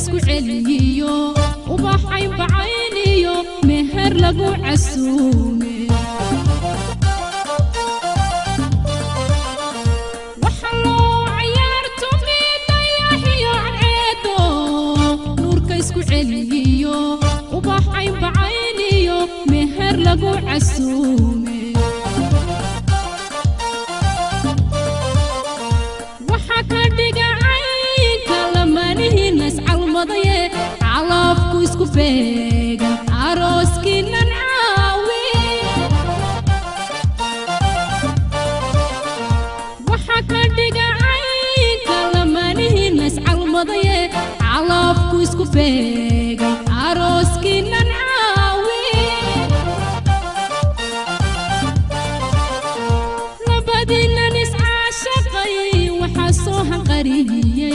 اسكو عليو وبحي بعينيو مهر لقو عسومي وحلو عيارتو ميدا يحيو عيدو نورك اسكو عليو وبحي بعينيو مهر لقو عسومي علافكو اسكو فيقا عروسكي ننعاوي وحكا ديقا عينكا لما نهي الناس عالمضية علافكو اسكو فيقا عروسكي ننعاوي لبدينا نسعى شقي وحاسوها قريبي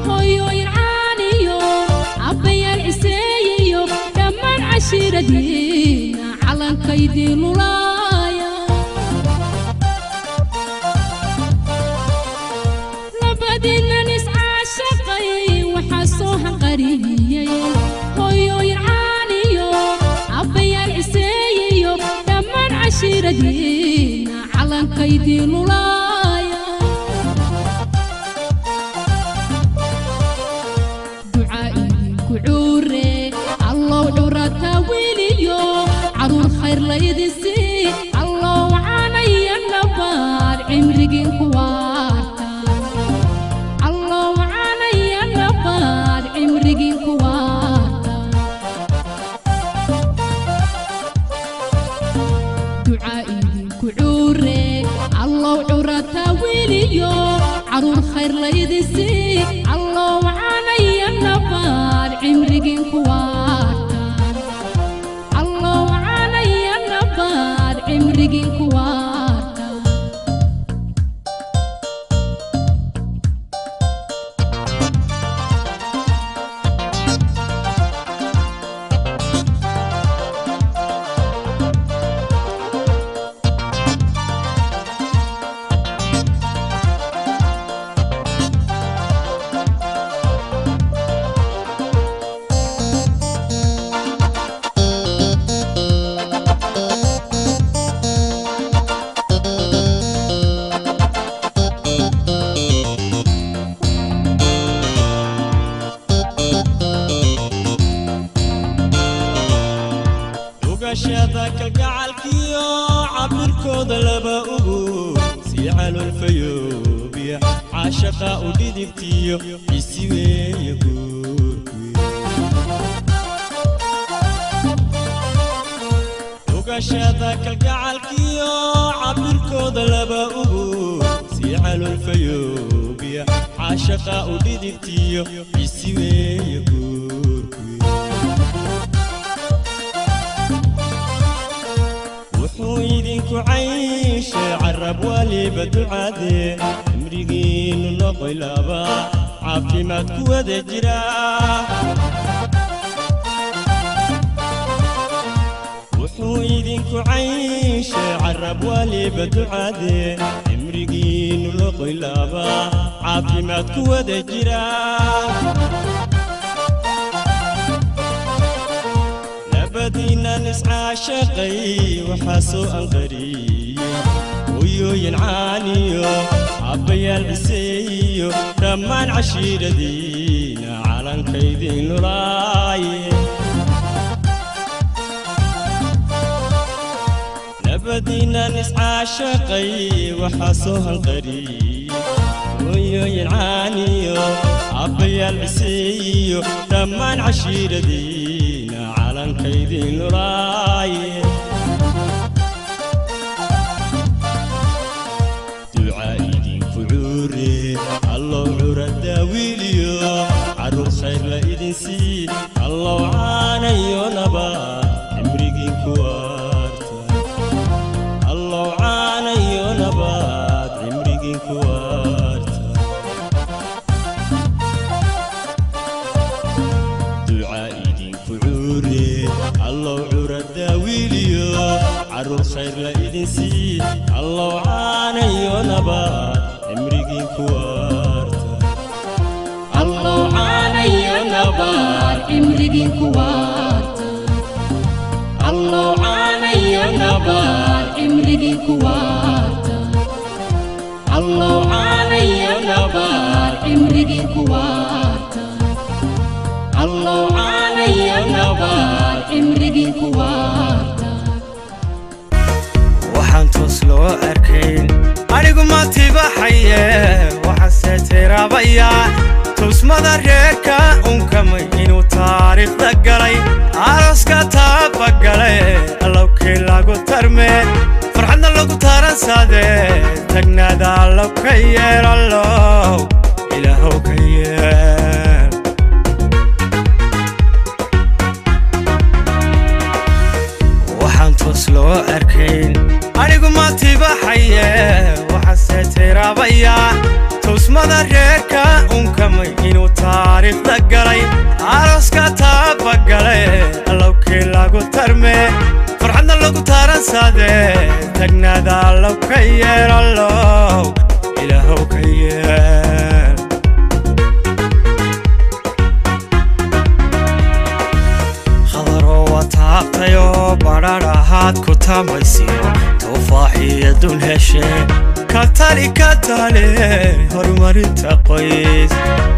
هويو يعانيو عبيا العسييو دمان عشيرة دينا على كيدي مولايا لبدينا نسعى شقي وحاسوها قريبي هويو يعانيو عبيا العسييو دمان عشيرة دينا على كيدي مولايا عرور خير لا يدسي الله وعاني النبار عمرقين كوارتا الله وعاني النبار عمرقين كوارتا دعائي كعوري الله وعورتا ويليو عرور خير لا يدسي الله وعاني النبار عمرقين كوارتا عمرقين كوارتا شادك القعالكيو عبر كود لبا أبو سيعلو الفيوبيا عاشقا وديدبتيو يسيوي يقوركوي وقا شادك القعالكيو عبر كود لبا أبو سيعلو الفيوبيا عاشقا وديدبتيو يسيوي يقوركوي ويدينكو عيش عرب والي بدعادي امريقين نقوي لابا عافي ما تكواد جرا ويدينكو عيش عرب والي بدعادي امريقين نقوي لابا عافي ما تكواد جرا بدينا نسعى شقي وحاسو أنقري ويو ينعانيو عبيا العسيو رمان عشيرة دينا على كيدين نراي بدينا نسعى شقي وحاسو أنقري ويو ينعانيو عبيا العسيو رمان عشيرة دينا على كيدين نراي دعائي دين فعوري الله عور الداويليو عرور خير لا إذن سي الله عانيو نبا عمرقين كوارتا الله عانيو نبا عمرقين كوارتا دعائي دين فعوري الله عور الداويليو عرور خير لا إذن سي الله عانيو نبا عمرقين كوارتا الله عانيو نبا عمري كوارتا الله عاني نبار عمري كوارتا الله عاني نبار عمري كوارتا الله عاني نبار عمري كوارتا waxaan toos loo arkayn anigu ma tibaxaye waxaan tiraabaya tusmada reerka unkamay inuu taariikhda galay arooska taabagalay allowkii lagu tarmee farxadna lagu taransaade tagnaada allow ka yeer allow ilaahow ka yeer waxaan toos loo arkayn anigu ma tibaxaye waxaan tiraabaya tusmada reerka unkamay inuu taariikhda galay arooska taabagalay allowkii lagu tarmee farxadna lagu taransaade tagnaada allow ka yeer allow ilaahow ka yeer khadaro wataaqtayo badhadhahaad ku tamaysiyo tufaaxiya dun heshe katali horumarinta qoys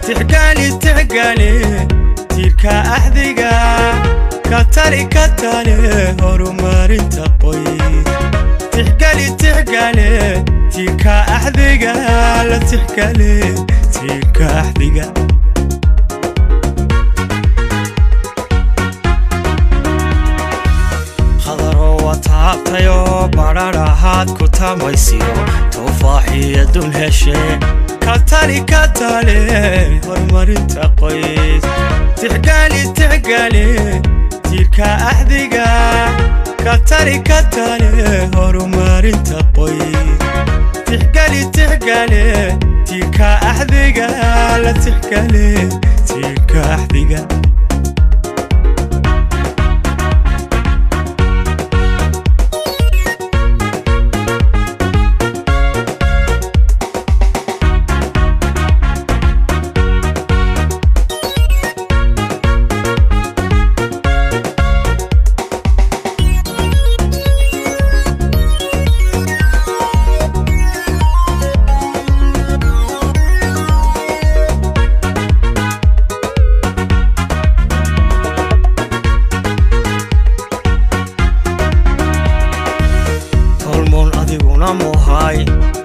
tixgaali tiirka axdiga katali horumarinta qoys tixgaali tiirka axdiga la tixgaali tiirka axdiga khadaro wataaqtayo badhadhahaad ku tamaysiyo tufaaxiya dun heshe katali horumarinta qoys tixgaali tiirka axdiga katali horumarinta qoys tixgaali tiirka axdiga la tixgaali tiirka axdiga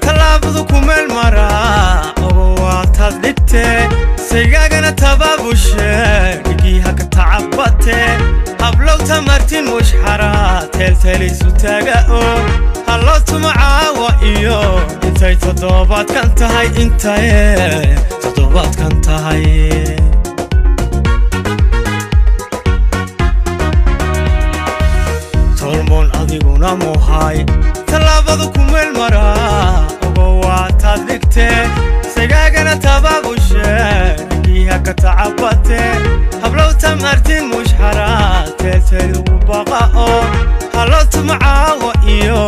talaabadu ku meel maraa ogo waataad dhigtee saygagana tabaabushe dhigiiha ka tacabate hablow tamartin mushxara teelteelaysu taaga oo halloo tuma caawa iyo intay toddobaadkan tahay tolmoon adiguna muhay talaabadu ku meel maraa ogo waataad dhigtee saygagana tabaabushe dhigiiha ka tacabate hablow tamartin mushxara teelteelugu baqa oo halloo tuma caawa iyo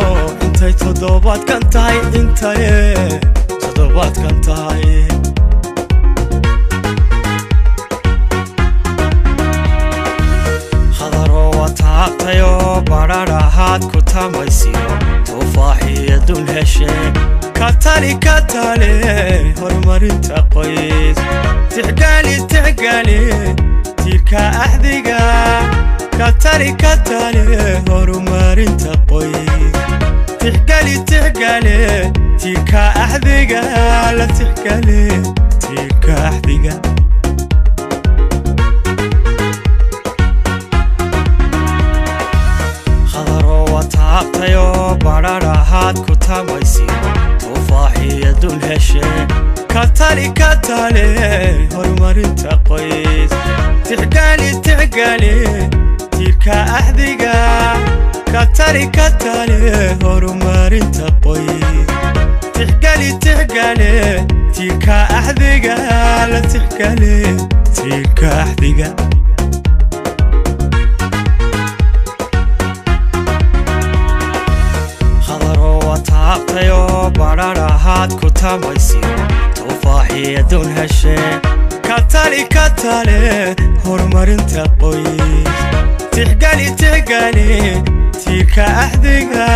intay toddobaadkan tahay khadaro wataaqtayo badhadhahaad ku tamaysiyo tufaaxiya dun heshe katali horumarinta qoys tixgaali tiirka axdiga katali horumarinta qoys tixgaali tiirka axdiga la tixgaali tiirka axdiga khadaro wataaqtayo badhadhahaad ku tamaysiyo tufaaxiya dun heshe katali horumarinta qoys tixgaali tiirka axdiga katali horumarinta qoys tixgaali tiirka axdiga la tixgaali tiirka axdiga tayo badhadhahaad ku tamaysiyo tufaaxiya dun heshe katale horumarinta qoys tixgali tiirka ahdiga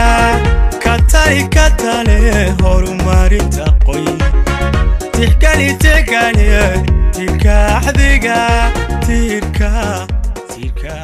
katale horumarinta qoys tixgali tiirka ahdiga tiirka ahdiga